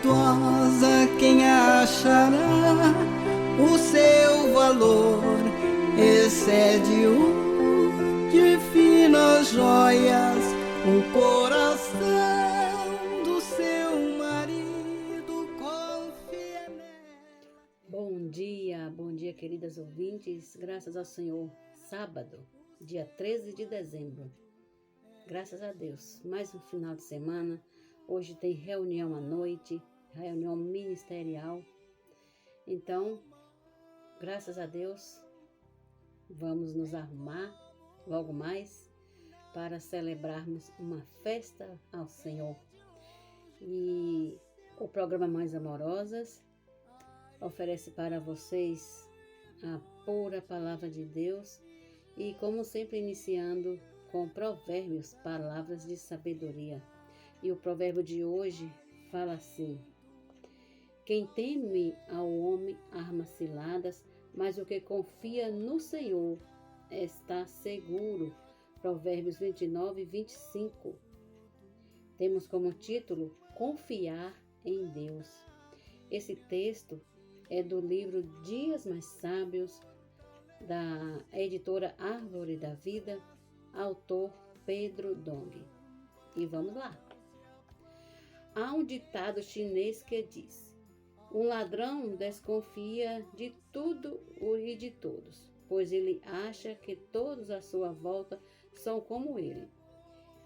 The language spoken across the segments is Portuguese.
preçosa, quem achará? O seu valor excede o de finas joias, o coração do seu marido confia nela. Bom dia, queridas ouvintes. Graças ao Senhor, sábado, dia 13 de dezembro. Graças a Deus, mais um final de semana. Hoje tem reunião à noite, reunião ministerial. Então, graças a Deus, vamos nos arrumar logo mais para celebrarmos uma festa ao Senhor. E o programa Mais Amorosas oferece para vocês a pura palavra de Deus e, como sempre, iniciando com provérbios, palavras de sabedoria. E o provérbio de hoje fala assim: quem teme ao homem arma ciladas, mas o que confia no Senhor está seguro. Provérbios 29 e 25. Temos como título Confiar em Deus. Esse texto é do livro Dias Mais Sábios, da editora Árvore da Vida, autor Pedro Dong. E vamos lá. Há um ditado chinês que diz: um ladrão desconfia de tudo e de todos, pois ele acha que todos à sua volta são como ele.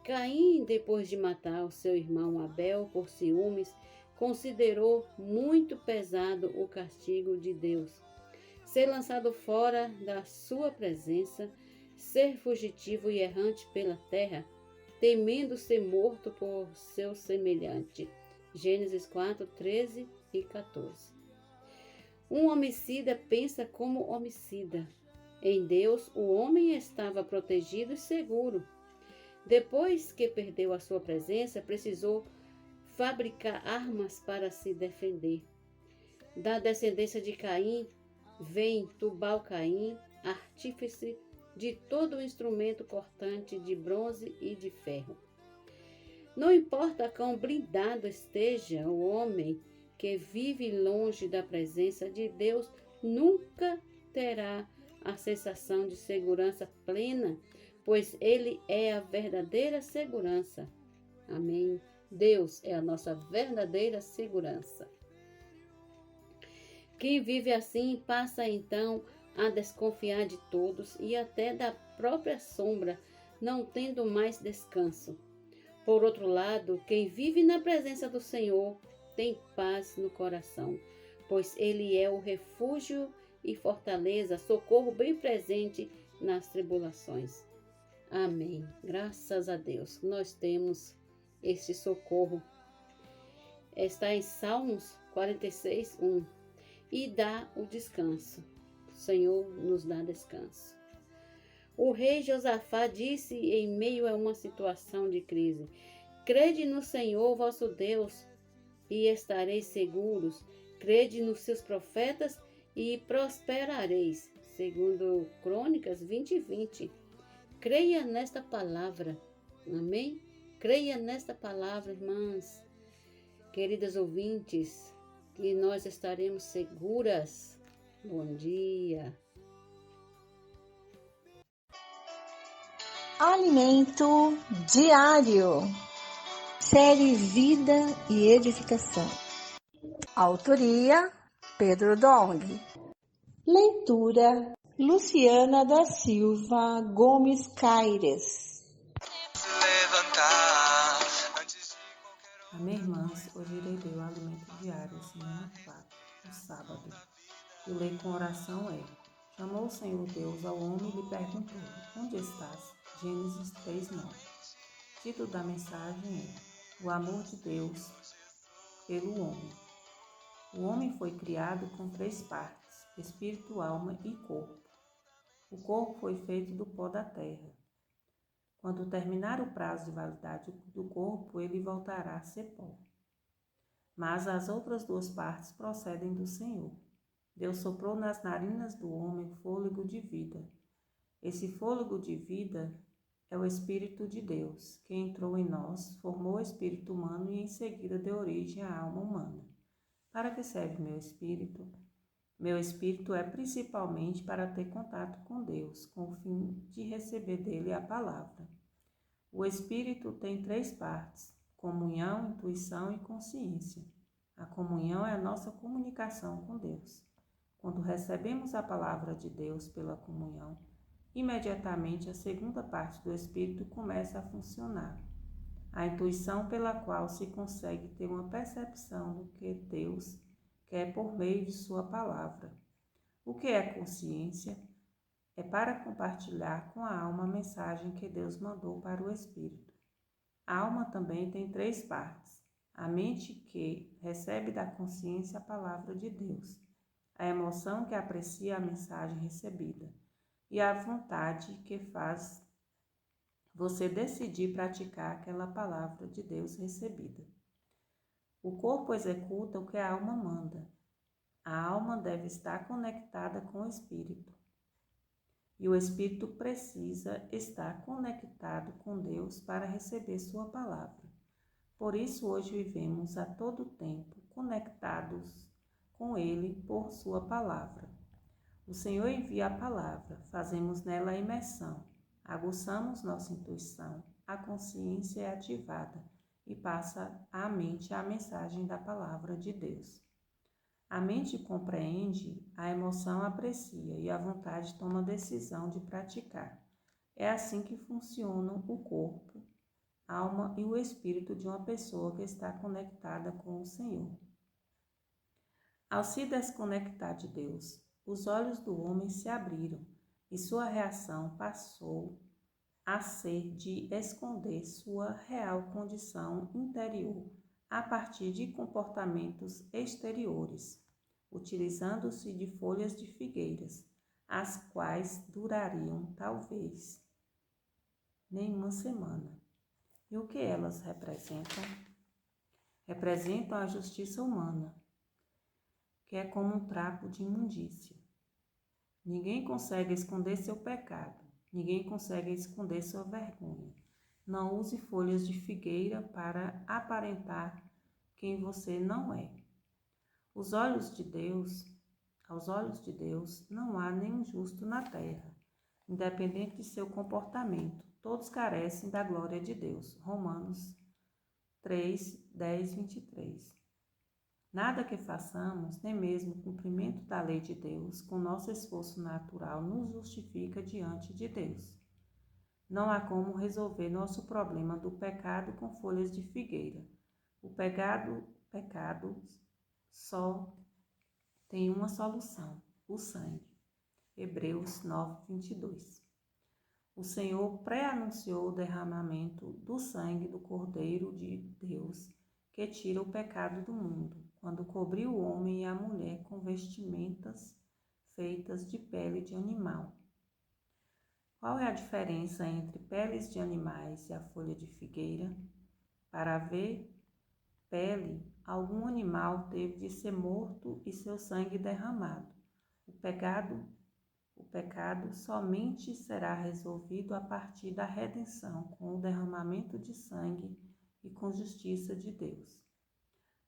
Caim, depois de matar o seu irmão Abel por ciúmes, considerou muito pesado o castigo de Deus. Ser lançado fora da sua presença, ser fugitivo e errante pela terra, temendo ser morto por seu semelhante. Gênesis 4, 13 e 14. Um homicida pensa como homicida. Em Deus, o homem estava protegido e seguro. Depois que perdeu a sua presença, precisou fabricar armas para se defender. Da descendência de Caim vem Tubal-Caim, artífice de todo o instrumento cortante de bronze e de ferro. Não importa quão blindado esteja o homem que vive longe da presença de Deus, nunca terá a sensação de segurança plena, pois Ele é a verdadeira segurança. Amém. Deus é a nossa verdadeira segurança. Quem vive assim passa então a desconfiar de todos e até da própria sombra, não tendo mais descanso. Por outro lado, quem vive na presença do Senhor tem paz no coração, pois Ele é o refúgio e fortaleza, socorro bem presente nas tribulações. Amém. Graças a Deus, nós temos este socorro. Está em Salmos 46, 1. E dá o descanso. O Senhor nos dá descanso. O rei Josafá disse em meio a uma situação de crise: crede no Senhor vosso Deus e estareis seguros. Crede nos seus profetas e prosperareis. Segundo Crônicas 20, 20. Creia nesta palavra. Amém? Creia nesta palavra, irmãs. Queridas ouvintes, que nós estaremos seguras. Bom dia. Alimento diário. Série Vida e Edificação. Autoria Pedro Dong. Leitura Luciana da Silva Gomes Caires. Amém, irmãs? Hoje irei ler o alimento diário, semana 4, o sábado. E o lei com oração é: chamou o Senhor Deus ao homem e lhe perguntou: onde estás? Gênesis 3:9. Título da mensagem é: o amor de Deus pelo homem. O homem foi criado com 3 partes: espírito, alma e corpo. O corpo foi feito do pó da terra. Quando terminar o prazo de validade do corpo, ele voltará a ser pó. Mas as outras 2 partes procedem do Senhor. Deus soprou nas narinas do homem o fôlego de vida. Esse fôlego de vida é o Espírito de Deus, que entrou em nós, formou o espírito humano e em seguida deu origem à alma humana. Para que serve meu espírito? Meu espírito é principalmente para ter contato com Deus, com o fim de receber dele a palavra. O espírito tem 3 partes: comunhão, intuição e consciência. A comunhão é a nossa comunicação com Deus. Quando recebemos a palavra de Deus pela comunhão, imediatamente a segunda parte do espírito começa a funcionar. A intuição pela qual se consegue ter uma percepção do que Deus quer por meio de sua palavra. O que é consciência? É para compartilhar com a alma a mensagem que Deus mandou para o espírito. A alma também tem 3 partes: a mente que recebe da consciência a palavra de Deus, a emoção que aprecia a mensagem recebida e a vontade que faz você decidir praticar aquela palavra de Deus recebida. O corpo executa o que a alma manda. A alma deve estar conectada com o espírito. E o espírito precisa estar conectado com Deus para receber sua palavra. Por isso hoje vivemos a todo tempo conectados com Ele por sua palavra. O Senhor envia a palavra, fazemos nela a imersão, aguçamos nossa intuição, a consciência é ativada e passa à mente a mensagem da palavra de Deus. A mente compreende, a emoção aprecia e a vontade toma a decisão de praticar. É assim que funcionam o corpo, a alma e o espírito de uma pessoa que está conectada com o Senhor. Ao se desconectar de Deus, os olhos do homem se abriram e sua reação passou a ser de esconder sua real condição interior a partir de comportamentos exteriores, utilizando-se de folhas de figueiras, as quais durariam, talvez, nem uma semana. E o que elas representam? Representam a justiça humana, que é como um trapo de imundícia. Ninguém consegue esconder seu pecado, ninguém consegue esconder sua vergonha. Não use folhas de figueira para aparentar quem você não é. Aos olhos de Deus, não há nenhum justo na terra, independente de seu comportamento. Todos carecem da glória de Deus. Romanos 3, 10, 23. Nada que façamos, nem mesmo o cumprimento da lei de Deus, com nosso esforço natural, nos justifica diante de Deus. Não há como resolver nosso problema do pecado com folhas de figueira. O pecado só tem uma solução: o sangue. Hebreus 9, 22. O Senhor pré-anunciou o derramamento do sangue do Cordeiro de Deus, que tira o pecado do mundo, quando cobriu o homem e a mulher com vestimentas feitas de pele de animal. Qual é a diferença entre peles de animais e a folha de figueira? Para haver pele, algum animal teve de ser morto e seu sangue derramado. O pecado somente será resolvido a partir da redenção, com o derramamento de sangue e com justiça de Deus.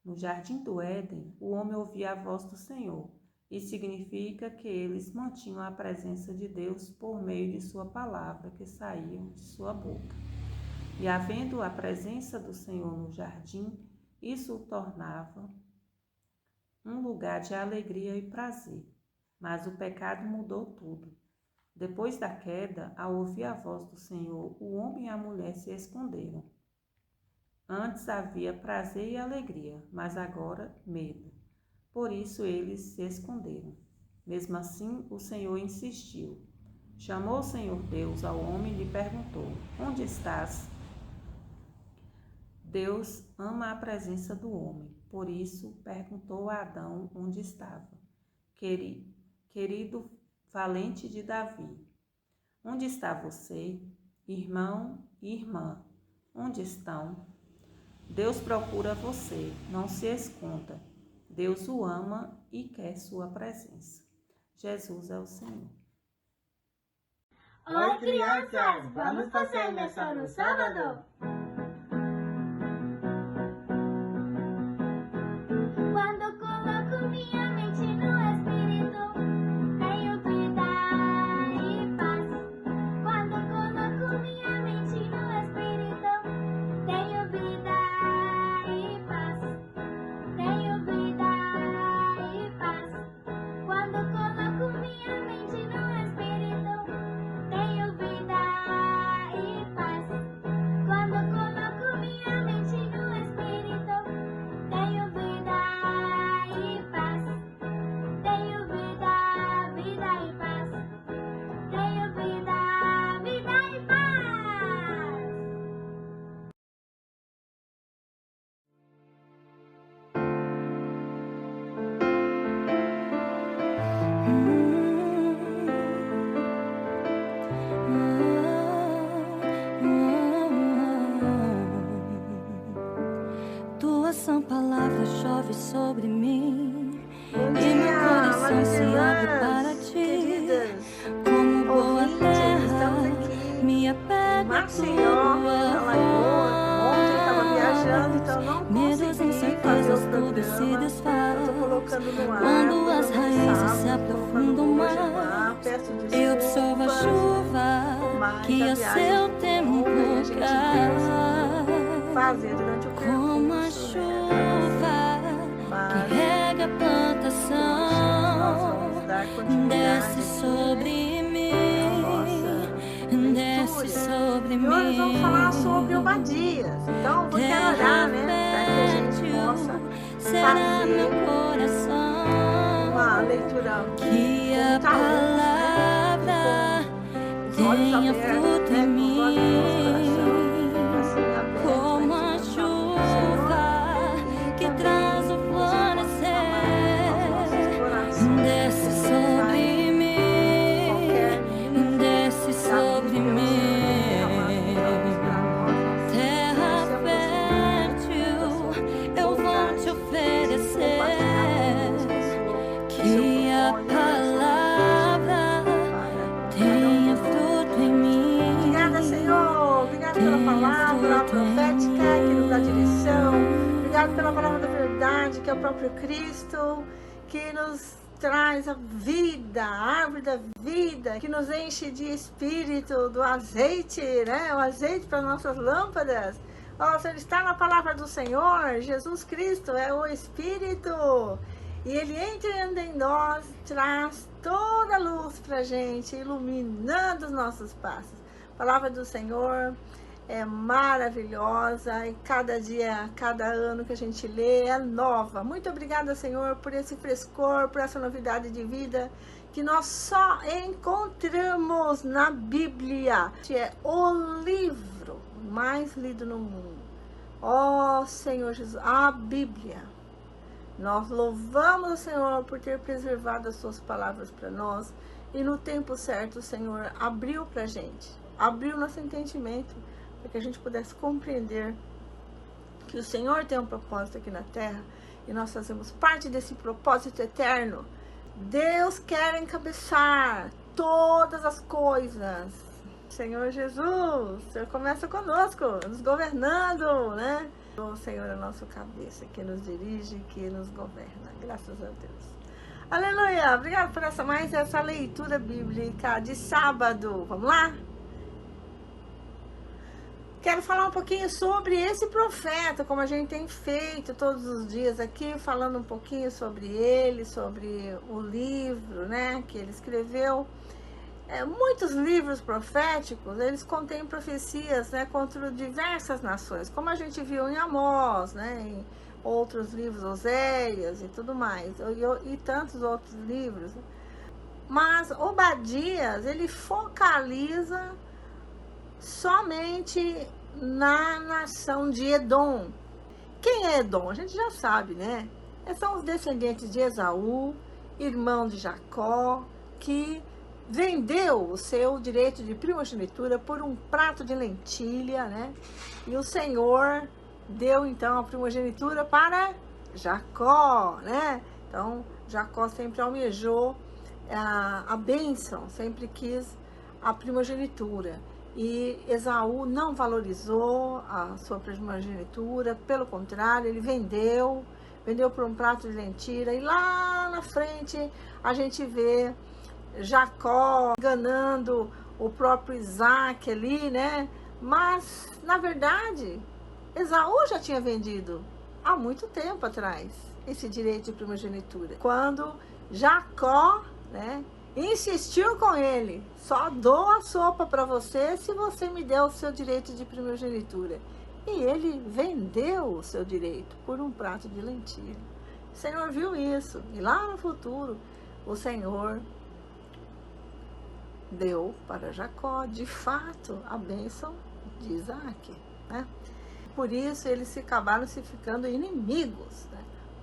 No jardim do Éden, o homem ouvia a voz do Senhor. Isso significa que eles mantinham a presença de Deus por meio de sua palavra que saía de sua boca. E havendo a presença do Senhor no jardim, isso o tornava um lugar de alegria e prazer. Mas o pecado mudou tudo. Depois da queda, ao ouvir a voz do Senhor, o homem e a mulher se esconderam. Antes havia prazer e alegria, mas agora medo. Por isso eles se esconderam. Mesmo assim, o Senhor insistiu. Chamou o Senhor Deus ao homem e lhe perguntou: onde estás? Deus ama a presença do homem. Por isso, perguntou a Adão onde estava. Querido valente de Davi, onde está você? Irmão e irmã, onde estão? Deus procura você, não se esconda. Deus o ama e quer sua presença. Jesus é o Senhor. Oi, crianças! Vamos fazer imersão no sábado? Quando assim, ó, na Lagoa. Ontem eu estava viajando, então não consegui fazer o programa. Eu tô colocando no ar, Quando as raízes se sábado, aprofundam hoje no mais, ar, peço eu absorvo a desculpas, chuva mas que a a viagem seu foi tempo longa e a gente cai. tem fazer durante o Como a percurso, né? chuva Mas que rega a nós plantação, vamos dar continuidade desce aqui sobre à nossa mim, desce leitura. sobre E mim. hoje vamos falar sobre Obadias. Então, eu quero orar, né? Para que a gente possa será meu fazer coração uma leitura que a com muita luz, né? palavra Com os olhos tenha abertos, fruto né? em Com os olhos do nosso coração, mim, assim, abertos como para a receber a palavra do Senhor. chuva que E traz o também que o Senhor possa falar aos nossos corações. desce Que sobre mim, qualquer desce sobre mim. Terra fértil, eu vou te oferecer, que a palavra tenha fruto em mim. Obrigada, Senhor. Obrigada pela palavra profética que nos dá direção. Obrigada pela palavra da verdade, que é o próprio Cristo, que nos traz a vida, a árvore da vida, que nos enche de espírito, do azeite, né? O azeite para nossas lâmpadas. Ó, Senhor, está na palavra do Senhor. Jesus Cristo é o Espírito. E Ele entra em nós, traz toda a luz para a gente, iluminando os nossos passos. A palavra do Senhor é maravilhosa e cada dia, cada ano que a gente lê é nova. Muito obrigada, Senhor, por esse frescor, por essa novidade de vida que nós só encontramos na Bíblia. Que é o livro mais lido no mundo. Ó Senhor Jesus, a Bíblia. Nós louvamos o Senhor por ter preservado as suas palavras para nós e no tempo certo o Senhor abriu para a gente, abriu nosso entendimento para que a gente pudesse compreender que o Senhor tem um propósito aqui na terra e nós fazemos parte desse propósito eterno. Deus quer encabeçar todas as coisas. Senhor Jesus, o Senhor começa conosco, nos governando, né? O Senhor é a nossa cabeça, que nos dirige, que nos governa. Graças a Deus. Aleluia! Obrigada por essa leitura bíblica de sábado. Vamos lá? Quero falar um pouquinho sobre esse profeta, como a gente tem feito todos os dias aqui, falando um pouquinho sobre ele, sobre o livro, né, que ele escreveu. Muitos livros proféticos, eles contêm profecias, né, contra diversas nações, como a gente viu em Amós, né, em outros livros, Oséias e tudo mais, e tantos outros livros. Mas Obadias, ele focaliza somente na nação de Edom. Quem é Edom? A gente já sabe, né? São os descendentes de Esaú, irmão de Jacó, que vendeu o seu direito de primogenitura por um prato de lentilha, né? E o Senhor deu então a primogenitura para Jacó, né? Então Jacó sempre almejou a bênção, sempre quis a primogenitura. E Esaú não valorizou a sua primogenitura, pelo contrário, ele vendeu por um prato de lentilha. E lá na frente a gente vê Jacó enganando o próprio Isaac ali, né? Mas, na verdade, Esaú já tinha vendido há muito tempo atrás esse direito de primogenitura. Quando Jacó, né, insistiu com ele, só dou a sopa para você se você me der o seu direito de primogenitura. E ele vendeu o seu direito por um prato de lentilha. O Senhor viu isso. E lá no futuro, o Senhor deu para Jacó, de fato, a bênção de Isaac, né? Por isso, eles acabaram se ficando inimigos, né?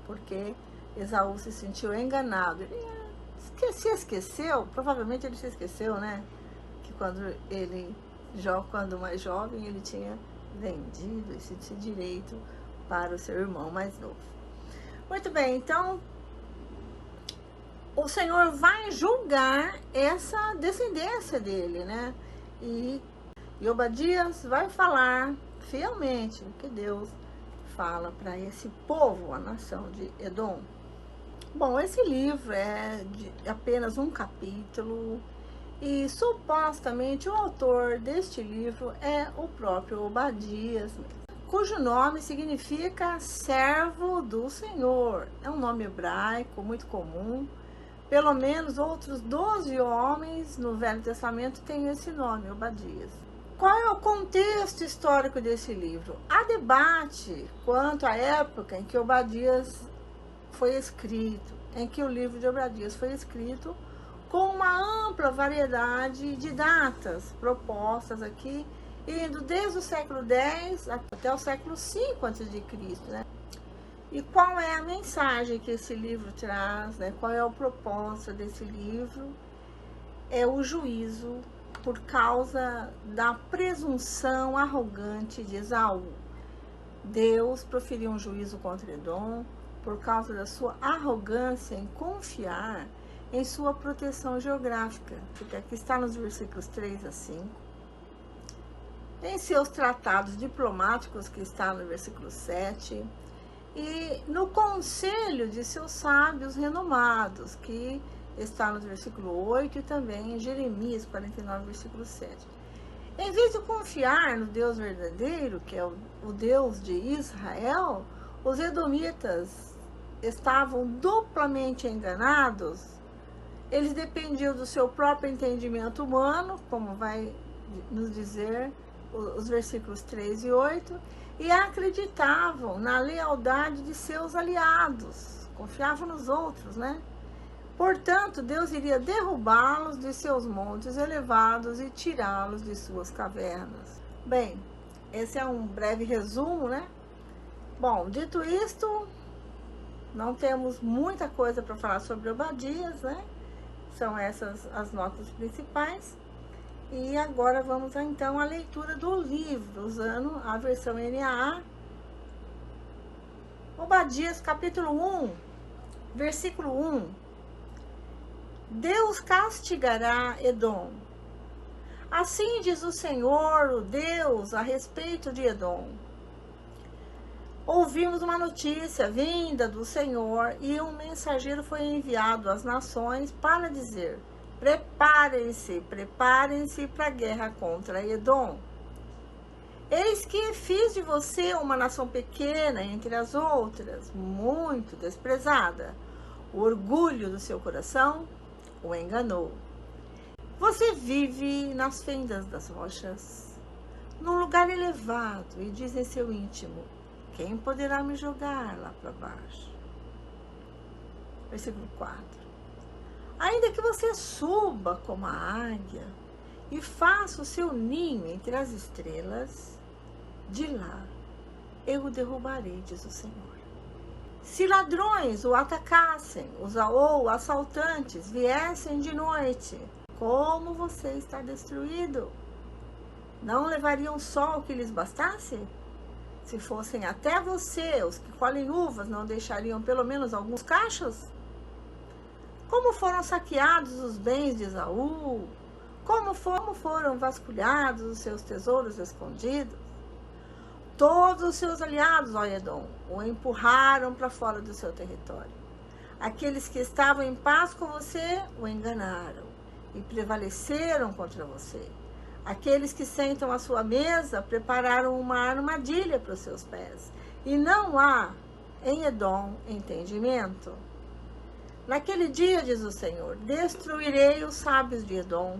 Porque Esaú se sentiu enganado. Ele se esqueceu, provavelmente ele se esqueceu, né? Que quando mais jovem, ele tinha vendido esse direito para o seu irmão mais novo. Muito bem, então o Senhor vai julgar essa descendência dele, né? E E Obadias vai falar fielmente o que Deus fala para esse povo, a nação de Edom. Bom, esse livro é de apenas um capítulo e supostamente o autor deste livro é o próprio Obadias, cujo nome significa servo do Senhor. É um nome hebraico muito comum. Pelo menos outros 12 homens no Velho Testamento têm esse nome, Obadias. Qual é o contexto histórico desse livro? Há debate quanto à época em que Obadias foi escrito, em que o livro de Obadias foi escrito, com uma ampla variedade de datas propostas aqui, indo desde o século X até o século V a.C., né? E qual é a mensagem que esse livro traz, né? Qual é o propósito desse livro? É o juízo por causa da presunção arrogante de Esaú. Deus proferiu um juízo contra Edom por causa da sua arrogância em confiar em sua proteção geográfica, que aqui está nos versículos 3 a 5. Em seus tratados diplomáticos, que está no versículo 7, e no conselho de seus sábios renomados, que está no versículo 8 e também em Jeremias 49, versículo 7. Em vez de confiar no Deus verdadeiro, que é o Deus de Israel, os edomitas estavam duplamente enganados. Eles dependiam do seu próprio entendimento humano, como vai nos dizer os versículos 3 e 8, e acreditavam na lealdade de seus aliados, confiavam nos outros, né? Portanto, Deus iria derrubá-los de seus montes elevados e tirá-los de suas cavernas. Bem, esse é um breve resumo, né? Bom, dito isto, não temos muita coisa para falar sobre Obadias, né? São essas as notas principais. E agora vamos então à leitura do livro, usando a versão NAA. Obadias, capítulo 1, versículo 1. Deus castigará Edom. Assim diz o Senhor, o Deus, a respeito de Edom. Ouvimos uma notícia vinda do Senhor e um mensageiro foi enviado às nações para dizer: preparem-se para a guerra contra Edom. Eis que fiz de você uma nação pequena entre as outras, muito desprezada. O orgulho do seu coração o enganou. Você vive nas fendas das rochas, num lugar elevado, e diz em seu íntimo: quem poderá me jogar lá para baixo? Versículo 4. Ainda que você suba como a águia e faça o seu ninho entre as estrelas, de lá eu o derrubarei, diz o Senhor. Se ladrões o atacassem, ou assaltantes viessem de noite, como você está destruído? Não levariam só o que lhes bastasse? Se fossem até você, os que colhem uvas, não deixariam pelo menos alguns cachos? Como foram saqueados os bens de Esaú? Como foram vasculhados os seus tesouros escondidos? Todos os seus aliados, ó Edom, o empurraram para fora do seu território. Aqueles que estavam em paz com você o enganaram e prevaleceram contra você. Aqueles que sentam à sua mesa prepararam uma armadilha para os seus pés. E não há em Edom entendimento. Naquele dia, diz o Senhor, destruirei os sábios de Edom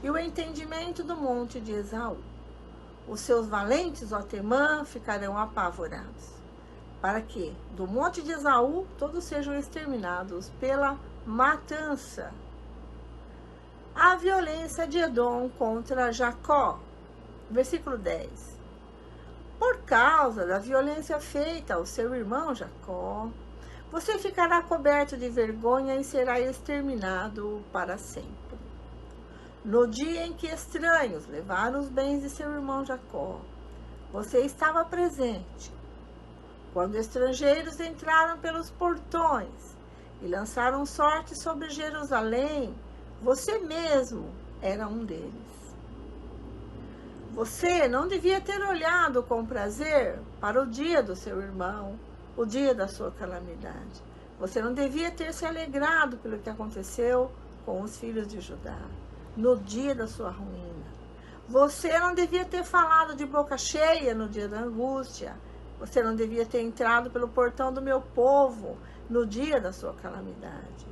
e o entendimento do monte de Esaú. Os seus valentes, ó Temã, ficarão apavorados, para que do monte de Esaú todos sejam exterminados pela matança. A violência de Edom contra Jacó. Versículo 10. Por causa da violência feita ao seu irmão Jacó, você ficará coberto de vergonha e será exterminado para sempre. No dia em que estranhos levaram os bens de seu irmão Jacó, você estava presente. Quando estrangeiros entraram pelos portões e lançaram sorte sobre Jerusalém, você mesmo era um deles. Você não devia ter olhado com prazer para o dia do seu irmão, o dia da sua calamidade. Você não devia ter se alegrado pelo que aconteceu com os filhos de Judá, no dia da sua ruína. Você não devia ter falado de boca cheia no dia da angústia. Você não devia ter entrado pelo portão do meu povo no dia da sua calamidade.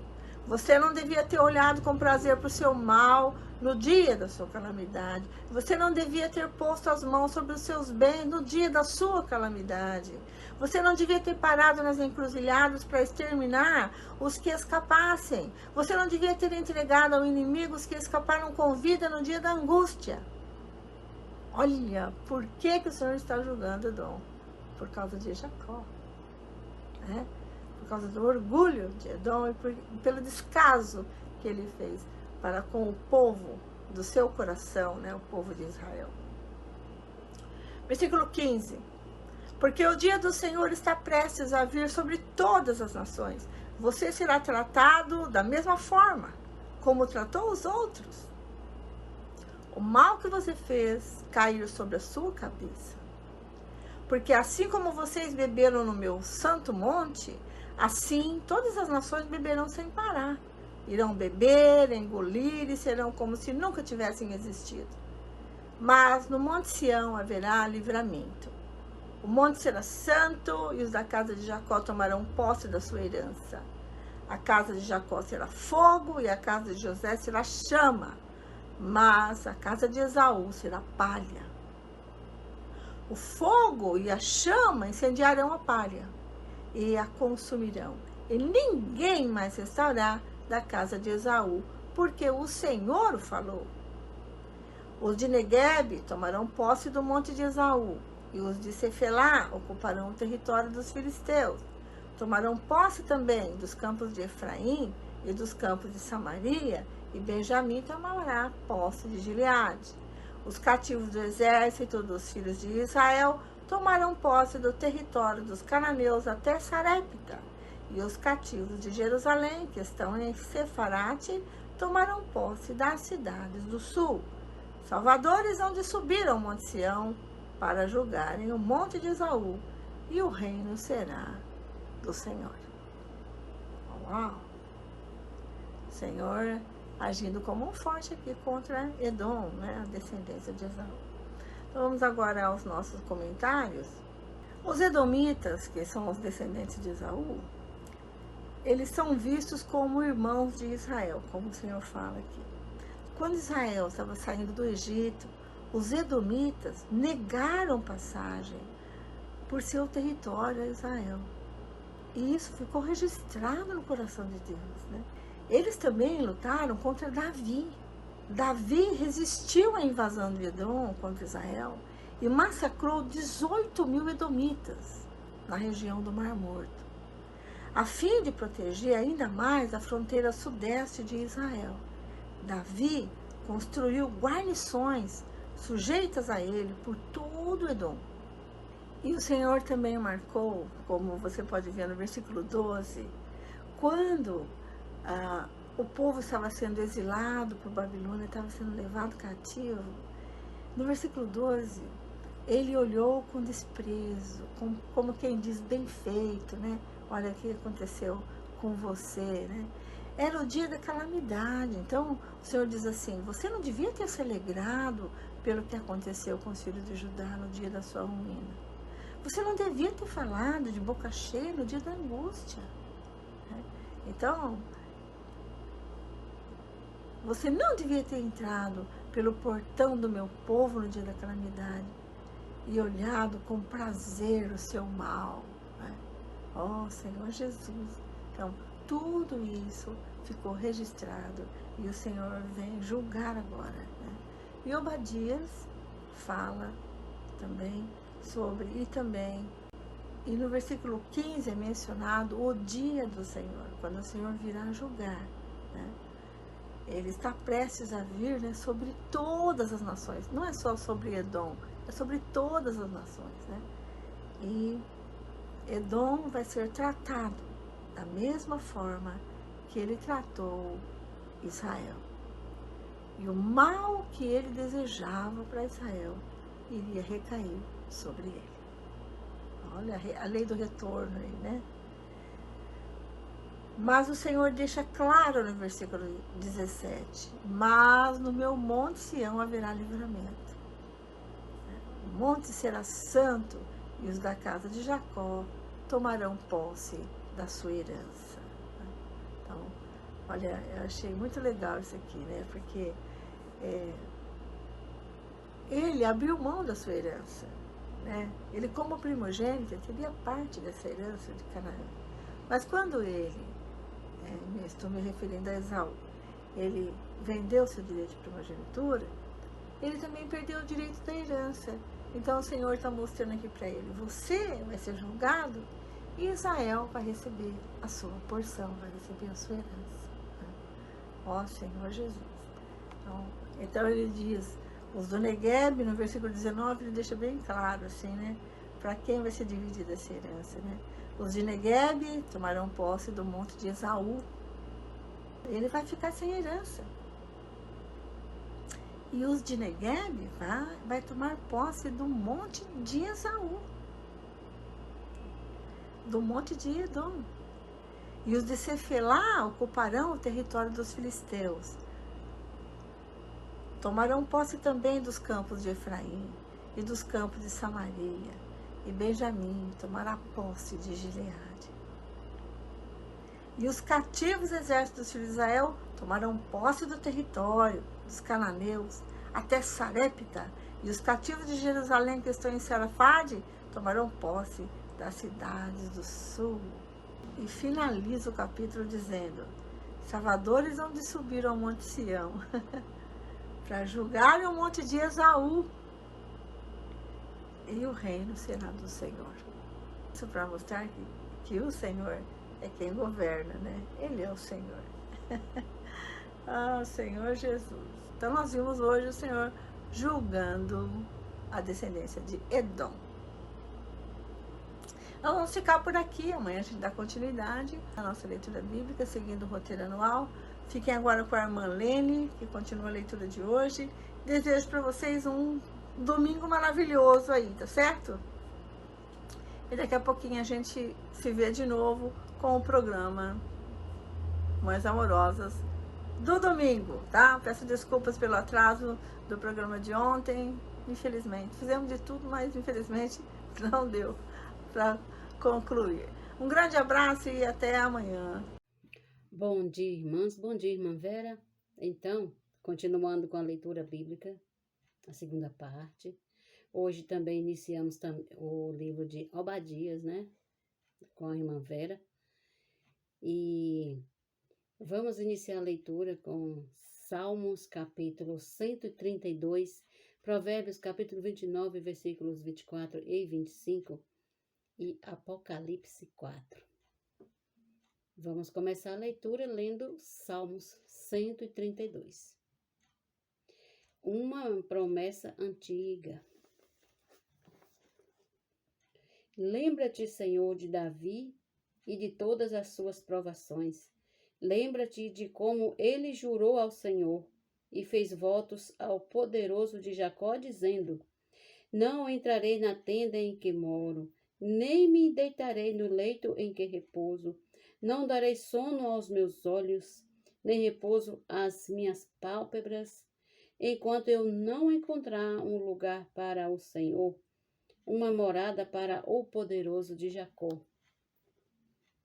Você não devia ter olhado com prazer para o seu mal no dia da sua calamidade. Você não devia ter posto as mãos sobre os seus bens no dia da sua calamidade. Você não devia ter parado nas encruzilhadas para exterminar os que escapassem. Você não devia ter entregado ao inimigo os que escaparam com vida no dia da angústia. Olha, por que o Senhor está julgando Edom? Por causa de Jacó. Por causa do orgulho de Edom e pelo descaso que ele fez para com o povo do seu coração, o povo de Israel. Versículo 15. Porque o dia do Senhor está prestes a vir sobre todas as nações. Você será tratado da mesma forma como tratou os outros. O mal que você fez cair sobre a sua cabeça. Porque assim como vocês beberam no meu santo monte, assim todas as nações beberão sem parar. Irão beber, engolir e serão como se nunca tivessem existido. Mas no Monte Sião haverá livramento. O monte será santo e os da casa de Jacó tomarão posse da sua herança. A casa de Jacó será fogo e a casa de José será chama, mas a casa de Esaú será palha. O fogo e a chama incendiarão a palha e a consumirão, e ninguém mais restará da casa de Esaú, porque o Senhor o falou. Os de Neguebe tomarão posse do monte de Esaú, e os de Cefelá ocuparão o território dos filisteus. Tomarão posse também dos campos de Efraim e dos campos de Samaria, e Benjamim tomará posse de Gileade. Os cativos do exército dos filhos de Israel tomarão posse do território dos cananeus até Sarepta, e os cativos de Jerusalém, que estão em Sefarate, tomarão posse das cidades do sul. Salvadores hão de subir ao Monte Sião para julgarem o monte de Esaú, e o reino será do Senhor. Uau! O Senhor agindo como um forte aqui contra Edom, a descendência de Esaú. Então vamos agora aos nossos comentários. Os edomitas, que são os descendentes de Esaú, eles são vistos como irmãos de Israel, como o Senhor fala aqui. Quando Israel estava saindo do Egito, os edomitas negaram passagem por seu território a Israel. E isso ficou registrado no coração de Deus, Eles também lutaram contra Davi. Davi resistiu à invasão de Edom contra Israel e massacrou 18.000 edomitas na região do Mar Morto, a fim de proteger ainda mais a fronteira sudeste de Israel. Davi construiu guarnições sujeitas a ele por todo Edom. E o Senhor também marcou, como você pode ver no versículo 12, quando o povo estava sendo exilado por Babilônia, estava sendo levado cativo. No versículo 12, ele olhou com desprezo, como quem diz, bem feito, Olha o que aconteceu com você, Era o dia da calamidade. Então, o Senhor diz assim, você não devia ter se alegrado pelo que aconteceu com os filhos de Judá no dia da sua ruína. Você não devia ter falado de boca cheia no dia da angústia. Então, você não devia ter entrado pelo portão do meu povo no dia da calamidade e olhado com prazer o seu mal. Ó, Senhor Jesus. Então, tudo isso ficou registrado e o Senhor vem julgar agora. E Obadias fala também sobre, e no versículo 15 é mencionado o dia do Senhor, quando o Senhor virá julgar. Ele está prestes a vir sobre todas as nações, não é só sobre Edom, é sobre todas as nações. E Edom vai ser tratado da mesma forma que ele tratou Israel. E o mal que ele desejava para Israel iria recair sobre ele. Olha a lei do retorno aí, né? Mas o Senhor deixa claro no versículo 17: mas no meu monte Sião haverá livramento. O monte será santo e os da casa de Jacó tomarão posse da sua herança. Então, olha, eu achei muito legal isso aqui, né? Porque ele abriu mão da sua herança, né? Ele, como primogênito, teria parte dessa herança de Canaã. Mas quando ele, estou me referindo a Esaú, ele vendeu seu direito de primogenitura, ele também perdeu o direito da herança. Então o Senhor está mostrando aqui para ele: você vai ser julgado e Israel vai receber a sua porção, vai receber a sua herança. Ó Senhor Jesus. Então ele diz, os do Negueb, no versículo 19, ele deixa bem claro, assim, né? Para quem vai ser dividida essa herança, né? Os de Negueb tomarão posse do monte de Esaú. Ele vai ficar sem herança. E os de Negueb vai tomar posse do monte de Esaú, do monte de Edom. E os de Cefelá ocuparão o território dos filisteus. Tomarão posse também dos campos de Efraim e dos campos de Samaria. E Benjamim tomará posse de Gileade. E os cativos exércitos dos filhos de Israel tomarão posse do território dos cananeus até Sarepta. E os cativos de Jerusalém que estão em Sarafade tomarão posse das cidades do sul. E finaliza o capítulo dizendo: salvadores hão de subir ao monte Sião para julgar o monte de Esaú, e o reino será do Senhor. Isso para mostrar que o Senhor é quem governa, né? Ele é o Senhor. Ah, Senhor Jesus. Então nós vimos hoje o Senhor julgando a descendência de Edom. Nós vamos ficar por aqui. Amanhã a gente dá continuidade à nossa leitura bíblica, seguindo o roteiro anual. Fiquem agora com a irmã Lene, que continua a leitura de hoje. Desejo para vocês um domingo maravilhoso aí, tá certo? E daqui a pouquinho a gente se vê de novo com o programa Mães Amorosas do domingo, tá? Peço desculpas pelo atraso do programa de ontem, infelizmente. Fizemos de tudo, mas infelizmente não deu para concluir. Um grande abraço e até amanhã. Bom dia, irmãs. Bom dia, irmã Vera. Então, continuando com a leitura bíblica, a segunda parte. Hoje também iniciamos o livro de Obadias, né? Com a irmã Vera. E vamos iniciar a leitura com Salmos, capítulo 132, Provérbios, capítulo 29, versículos 24 e 25 e Apocalipse 4. Vamos começar a leitura lendo Salmos 132. Uma promessa antiga. Lembra-te, Senhor, de Davi e de todas as suas provações. Lembra-te de como ele jurou ao Senhor e fez votos ao poderoso de Jacó, dizendo: não entrarei na tenda em que moro, nem me deitarei no leito em que repouso. Não darei sono aos meus olhos, nem repouso às minhas pálpebras, enquanto eu não encontrar um lugar para o Senhor, uma morada para o poderoso de Jacó.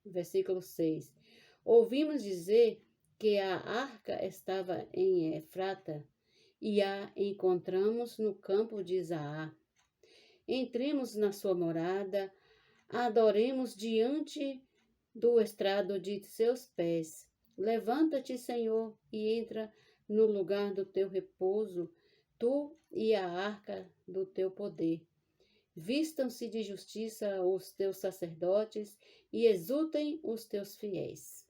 Versículo 6. Ouvimos dizer que a arca estava em Efrata, e a encontramos no campo de Isaá. Entremos na sua morada, adoremos diante do estrado de seus pés. Levanta-te, Senhor, e entra no lugar do teu repouso, tu e a arca do teu poder. Vistam-se de justiça os teus sacerdotes e exultem os teus fiéis.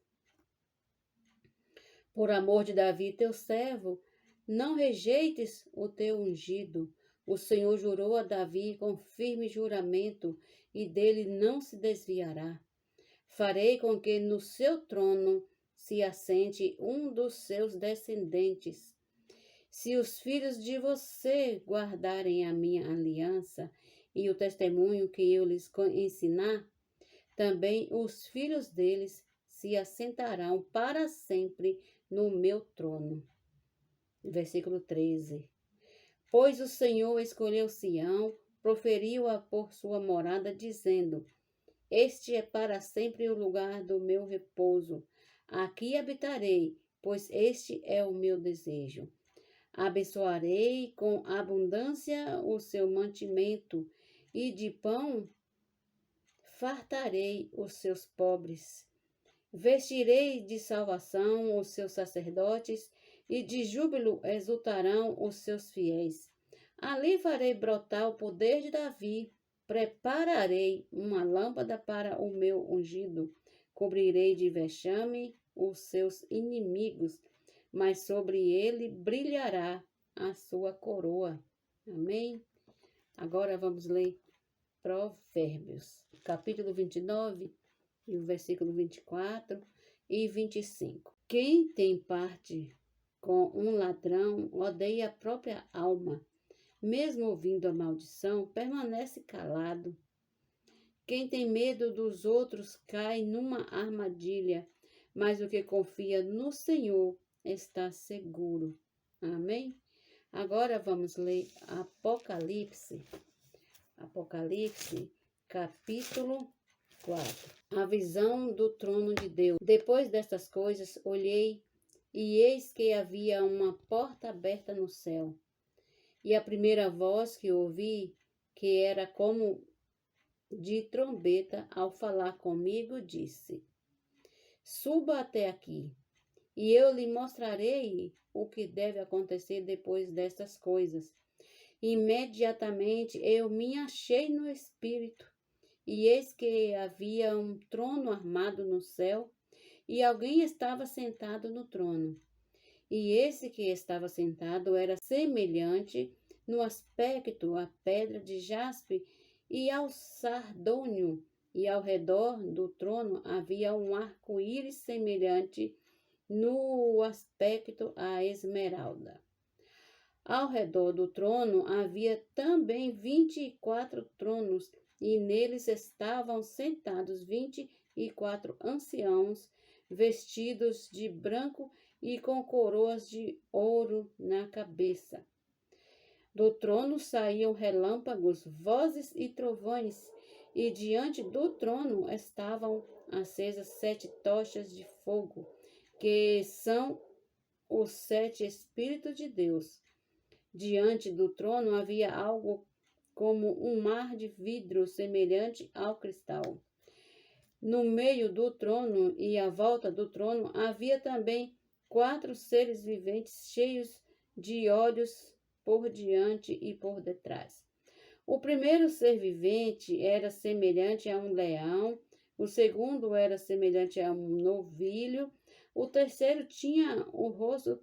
Por amor de Davi, teu servo, não rejeites o teu ungido. O Senhor jurou a Davi com firme juramento, e dele não se desviará. Farei com que no seu trono se assente um dos seus descendentes, Se os filhos de você guardarem a minha aliança e o testemunho que eu lhes ensinar, também os filhos deles se assentarão para sempre no meu trono. Versículo 13. Pois o Senhor escolheu Sião, proferiu-a por sua morada, dizendo: Este é para sempre o lugar do meu repouso. Aqui habitarei, pois este é o meu desejo. Abençoarei com abundância o seu mantimento, e de pão fartarei os seus pobres. Vestirei de salvação os seus sacerdotes, e de júbilo exultarão os seus fiéis. Ali farei brotar o poder de Davi, prepararei uma lâmpada para o meu ungido, cobrirei de vexame os seus inimigos, mas sobre ele brilhará a sua coroa. Amém? Agora vamos ler Provérbios, capítulo 29, e o versículo 24 e 25. Quem tem parte com um ladrão odeia a própria alma. Mesmo ouvindo a maldição, permanece calado. Quem tem medo dos outros cai numa armadilha, mas o que confia no Senhor está seguro. Amém? Agora vamos ler Apocalipse. Apocalipse, capítulo 4. A visão do trono de Deus. Depois destas coisas, olhei, e eis que havia uma porta aberta no céu. E a primeira voz que ouvi, que era como de trombeta, ao falar comigo, disse: Suba até aqui, e eu lhe mostrarei o que deve acontecer depois destas coisas. Imediatamente eu me achei no espírito, e eis que havia um trono armado no céu, e alguém estava sentado no trono. E esse que estava sentado era semelhante no aspecto à pedra de jaspe e ao sardônio, e ao redor do trono havia um arco-íris semelhante no aspecto à esmeralda. Ao redor do trono havia também 24 tronos, e neles estavam sentados 24 anciãos, vestidos de branco e com coroas de ouro na cabeça. Do trono saíam relâmpagos, vozes e trovões, e diante do trono estavam acesas 7 tochas de fogo, que são os 7 Espíritos de Deus. Diante do trono havia algo como um mar de vidro semelhante ao cristal. No meio do trono e à volta do trono havia também 4 seres viventes cheios de olhos por diante e por detrás. O primeiro ser vivente era semelhante a um leão, o segundo era semelhante a um novilho, o terceiro tinha o rosto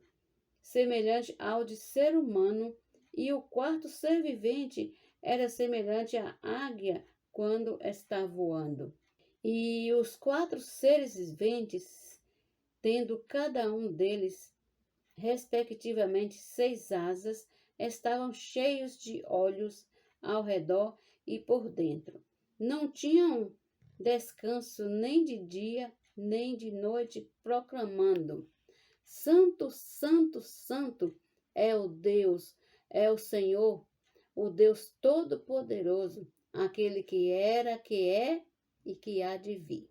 semelhante ao de ser humano, e o quarto ser vivente era semelhante à águia quando está voando. E os 4 seres viventes, tendo cada um deles, respectivamente, 6 asas, estavam cheios de olhos ao redor e por dentro. Não tinham descanso nem de dia, nem de noite, proclamando: Santo, Santo, Santo é o Deus, é o Senhor, o Deus Todo-Poderoso, aquele que era, que é e que há de vir.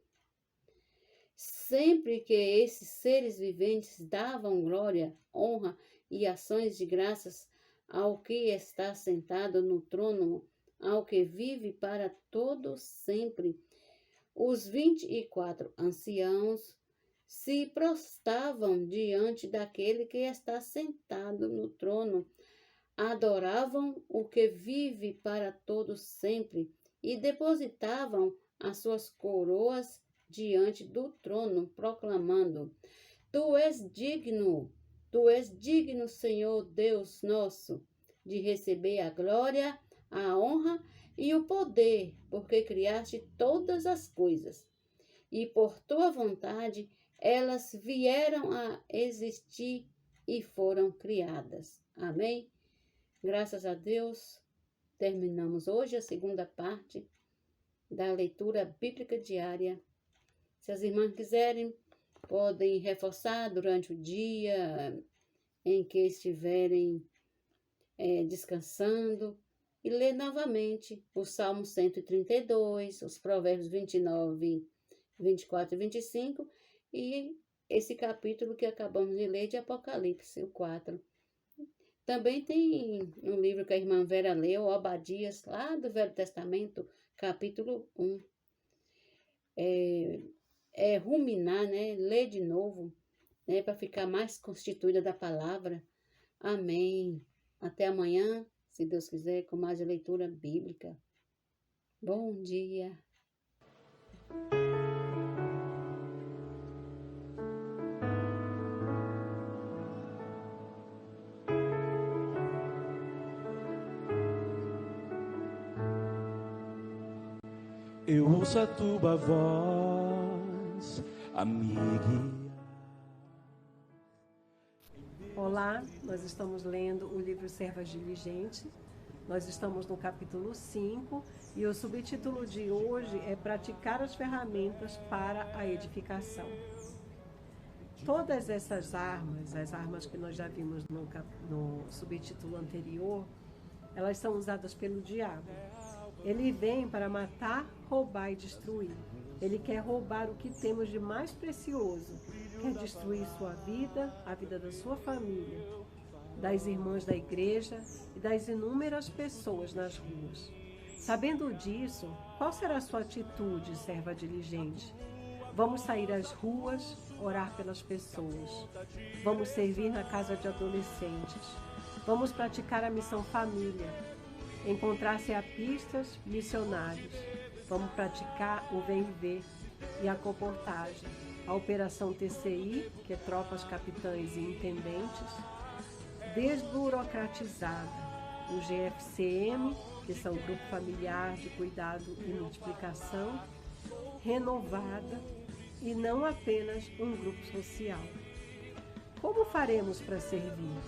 Sempre que esses seres viventes davam glória, honra e ações de graças ao que está sentado no trono, ao que vive para todo sempre, os 24 anciãos se prostravam diante daquele que está sentado no trono, adoravam o que vive para todo sempre e depositavam as suas coroas diante do trono, proclamando: Tu és digno, Senhor Deus nosso, de receber a glória, a honra e o poder, porque criaste todas as coisas, e por tua vontade elas vieram a existir e foram criadas. Amém? Graças a Deus, terminamos hoje a segunda parte da leitura bíblica diária. Se as irmãs quiserem, podem reforçar durante o dia em que estiverem descansando e ler novamente o Salmo 132, os Provérbios 29, 24 e 25 e esse capítulo que acabamos de ler de Apocalipse, o 4. Também tem um livro que a irmã Vera leu, Obadias, lá do Velho Testamento, capítulo 1. Ruminar, né? Ler de novo, né? Para ficar mais constituída da palavra. Amém. Até amanhã, se Deus quiser, com mais leitura bíblica. Bom dia. Eu ouço a tua voz, amiga. Olá, nós estamos lendo o livro Serva Diligente. Nós estamos no capítulo 5 e o subtítulo de hoje é Praticar as ferramentas para a edificação. Todas essas armas, as armas que nós já vimos no subtítulo anterior, elas são usadas pelo diabo. Ele vem para matar, roubar e destruir. Ele quer roubar o que temos de mais precioso. Quer destruir sua vida, a vida da sua família, das irmãs da igreja e das inúmeras pessoas nas ruas. Sabendo disso, qual será a sua atitude, serva diligente? Vamos sair às ruas, orar pelas pessoas. Vamos servir na casa de adolescentes. Vamos praticar a missão família. Encontrar ceapistas, missionários. Vamos praticar o Vem Ver e a comportagem. A Operação TCI, que é Tropas, Capitães e Intendentes. Desburocratizada. O GFCM, que são o Grupo Familiar de Cuidado e Multiplicação. Renovada e não apenas um grupo social. Como faremos para servir?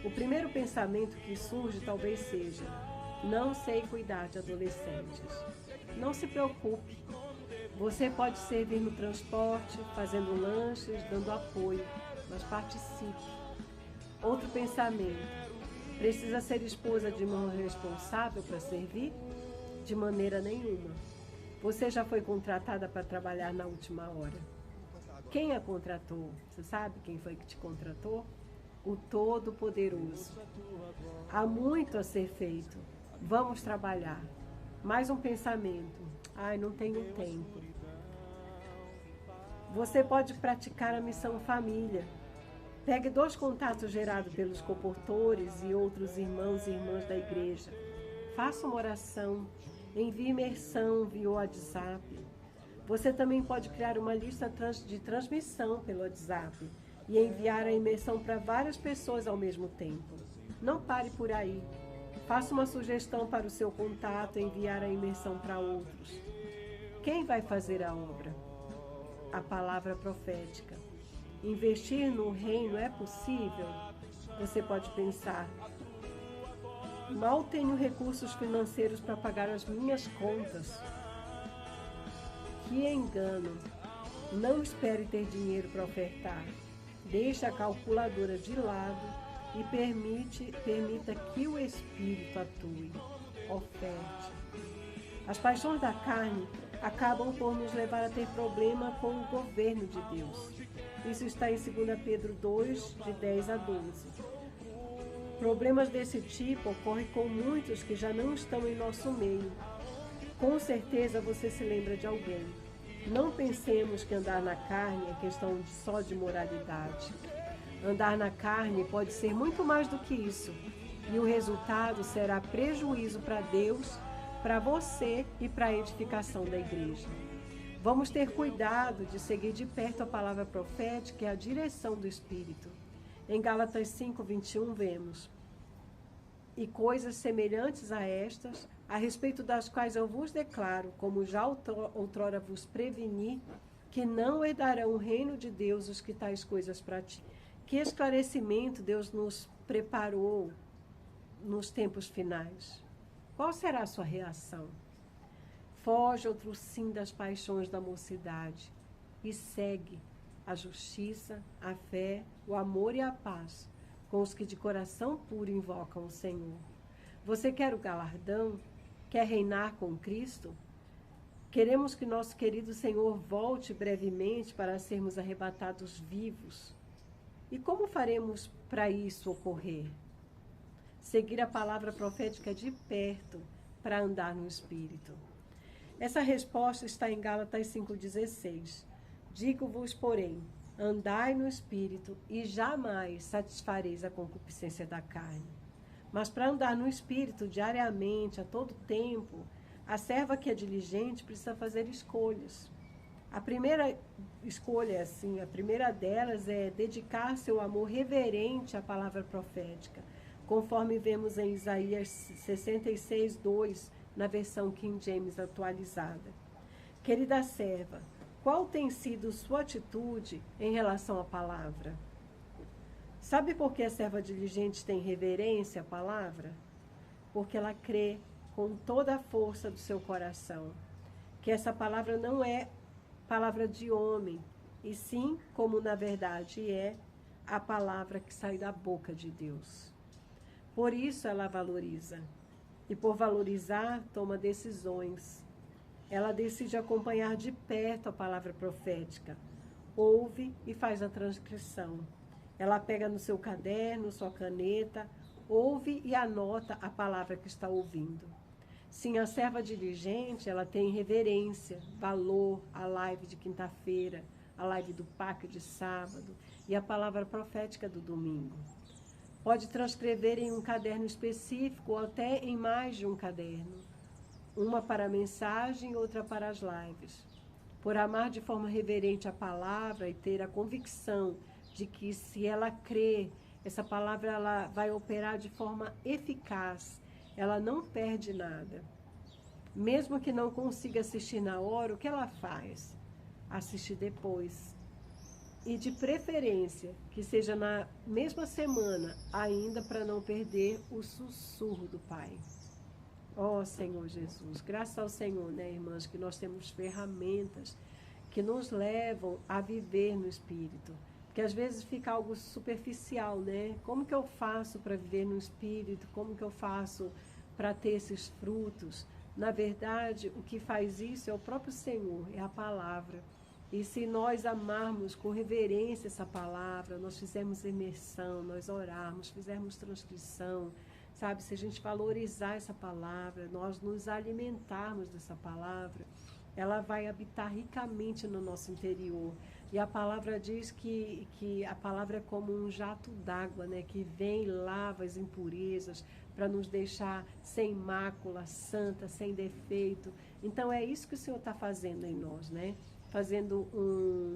O primeiro pensamento que surge talvez seja: não sei cuidar de adolescentes. Não se preocupe. Você pode servir no transporte, fazendo lanches, dando apoio, mas participe. Outro pensamento: precisa ser esposa de irmão responsável para servir? De maneira nenhuma. Você já foi contratada para trabalhar na última hora. Quem a contratou? Você sabe quem foi que te contratou? O Todo-Poderoso. Há muito a ser feito. Vamos trabalhar. Mais um pensamento. Ai, não tenho tempo. Você pode praticar a missão família. Pegue 2 contatos gerados pelos comportores e outros irmãos e irmãs da igreja. Faça uma oração. Envie imersão via WhatsApp. Você também pode criar uma lista de transmissão pelo WhatsApp e enviar a imersão para várias pessoas ao mesmo tempo. Não pare por aí. Faça uma sugestão para o seu contato e enviar a imersão para outros. Quem vai fazer a obra? A palavra profética. Investir no reino é possível? Você pode pensar: mal tenho recursos financeiros para pagar as minhas contas. Que engano! Não espere ter dinheiro para ofertar. Deixe a calculadora de lado e permita que o Espírito atue. Oferte. As paixões da carne acabam por nos levar a ter problema com o governo de Deus. Isso está em 2 Pedro 2, de 10 a 12. Problemas desse tipo ocorrem com muitos que já não estão em nosso meio. Com certeza você se lembra de alguém. Não pensemos que andar na carne é questão só de moralidade. Andar na carne pode ser muito mais do que isso. E o resultado será prejuízo para Deus, para você e para a edificação da igreja. Vamos ter cuidado de seguir de perto a palavra profética e a direção do Espírito. Em Gálatas 5:21 vemos: e coisas semelhantes a estas, a respeito das quais eu vos declaro, como já outrora vos preveni, que não herdarão o reino de Deus os que tais coisas praticam. Que esclarecimento Deus nos preparou nos tempos finais? Qual será a sua reação? Foge ao trucim das paixões da mocidade e segue a justiça, a fé, o amor e a paz com os que de coração puro invocam o Senhor. Você quer o galardão? Quer reinar com Cristo? Queremos que nosso querido Senhor volte brevemente para sermos arrebatados vivos. E como faremos para isso ocorrer? Seguir a palavra profética de perto para andar no Espírito. Essa resposta está em Gálatas 5,16. Digo-vos, porém, andai no Espírito e jamais satisfareis a concupiscência da carne. Mas para andar no Espírito diariamente, a todo tempo, a serva que é diligente precisa fazer escolhas. A primeira escolha, a primeira delas é dedicar seu amor reverente à palavra profética, conforme vemos em Isaías 66:2, na versão King James atualizada. Querida serva, qual tem sido sua atitude em relação à palavra? Sabe por que a serva diligente tem reverência à palavra? Porque ela crê com toda a força do seu coração que essa palavra não é palavra de homem, e sim, como na verdade é, a palavra que sai da boca de Deus. Por isso ela valoriza, e por valorizar, toma decisões. Ela decide acompanhar de perto a palavra profética, ouve e faz a transcrição. Ela pega no seu caderno, sua caneta, ouve e anota a palavra que está ouvindo. Sim, a serva diligente, ela tem reverência, valor à live de quinta-feira, a live do PAC de sábado e a palavra profética do domingo. Pode transcrever em um caderno específico ou até em mais de um caderno. Uma para a mensagem, outra para as lives. Por amar de forma reverente a palavra e ter a convicção de que se ela crê, essa palavra ela vai operar de forma eficaz. Ela não perde nada. Mesmo que não consiga assistir na hora, o que ela faz? Assiste depois. E de preferência, que seja na mesma semana, ainda para não perder o sussurro do Pai. Ó Senhor Jesus, graças ao Senhor, né, irmãs, que nós temos ferramentas que nos levam a viver no Espírito. Porque às vezes fica algo superficial, né? Como que eu faço para viver no Espírito? Como que eu faço para ter esses frutos? Na verdade, o que faz isso é o próprio Senhor, é a palavra. E se nós amarmos com reverência essa palavra, nós fizermos imersão, nós orarmos, fizermos transcrição, sabe? Se a gente valorizar essa palavra, nós nos alimentarmos dessa palavra, ela vai habitar ricamente no nosso interior. E a palavra diz que a palavra é como um jato d'água, né? Que vem e lava as impurezas para nos deixar sem mácula, santa, sem defeito. Então é isso que o Senhor está fazendo em nós, né? Fazendo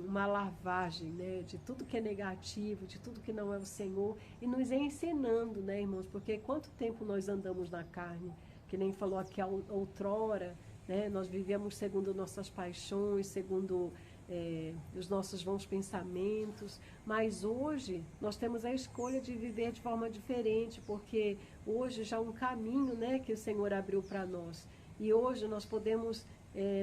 uma lavagem, né? De tudo que é negativo, de tudo que não é o Senhor, e nos ensinando, né, irmãos? Porque quanto tempo nós andamos na carne, que nem falou aqui outrora, né? Nós vivíamos segundo nossas paixões, segundo os nossos bons pensamentos, mas hoje nós temos a escolha de viver de forma diferente, porque hoje já é um caminho, né, que o Senhor abriu para nós, e hoje nós podemos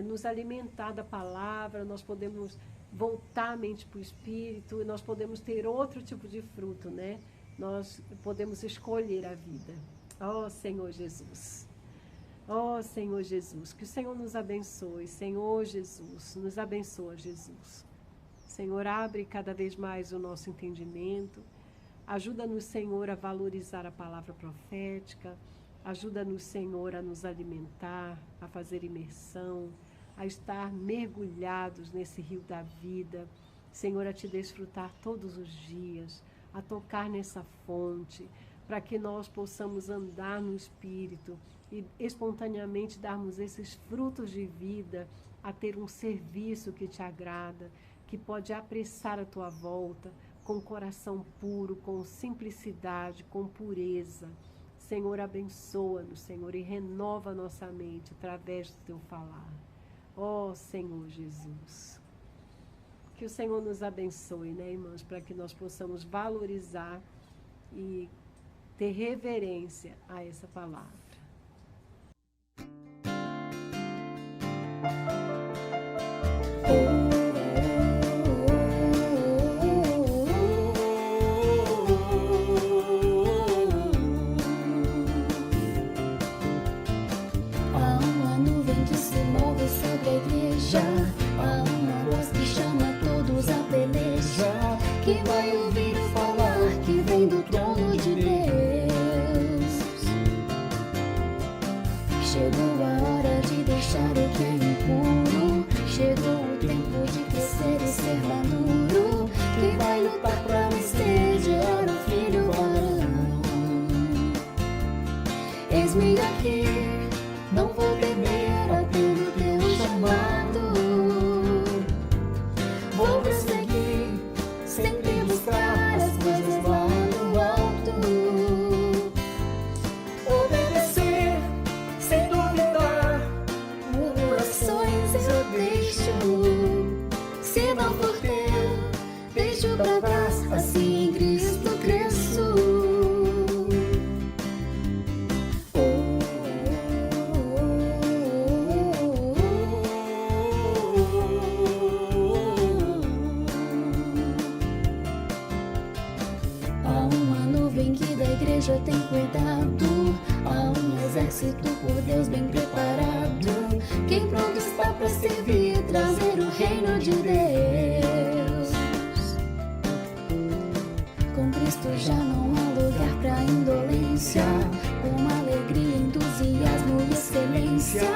nos alimentar da palavra, nós podemos voltar a mente para o Espírito, e nós podemos ter outro tipo de fruto, né? Nós podemos escolher a vida. Ó Senhor Jesus! Ó Senhor Jesus, que o Senhor nos abençoe. Senhor Jesus, nos abençoa, Jesus. Senhor, abre cada vez mais o nosso entendimento. Ajuda-nos, Senhor, a valorizar a palavra profética. Ajuda-nos, Senhor, a nos alimentar, a fazer imersão, a estar mergulhados nesse rio da vida. Senhor, a te desfrutar todos os dias, a tocar nessa fonte, para que nós possamos andar no Espírito e espontaneamente darmos esses frutos de vida, a ter um serviço que te agrada, que pode apressar a tua volta, com coração puro, com simplicidade, com pureza. Senhor, abençoa-nos, Senhor, e renova a nossa mente através do teu falar. Ó Senhor Jesus, Que o Senhor nos abençoe, né, irmãos, para que nós possamos valorizar e ter reverência a essa palavra. Há uma nuvem que se move sobre a igreja. Há uma voz que chama todos a peleja. Que vai ouvir o falar que vem do trono de Deus. Chegou a hora de deixar o que é impuro. Chegou o tempo de crescer e ser maduro. Que vai lutar pra vencer, gerar um filho varão. Eis-me aqui, não vou temer, atendo o teu chamado. Vou prosseguir, sempre buscar as coisas lá no alto. Obedecer, sem duvidar, murmurações eu deixo. Se não for teu, deixo pra trás, assim em Cristo cresço. Igreja tem cuidado, há um exército por Deus bem preparado. Quem pronto está para servir, trazer o reino de Deus. Com Cristo já não há lugar para indolência. Com alegria, entusiasmo e excelência.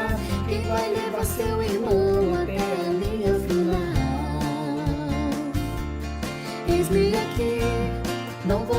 Quem vai levar seu irmão até a linha final? Eis-me aqui, não vou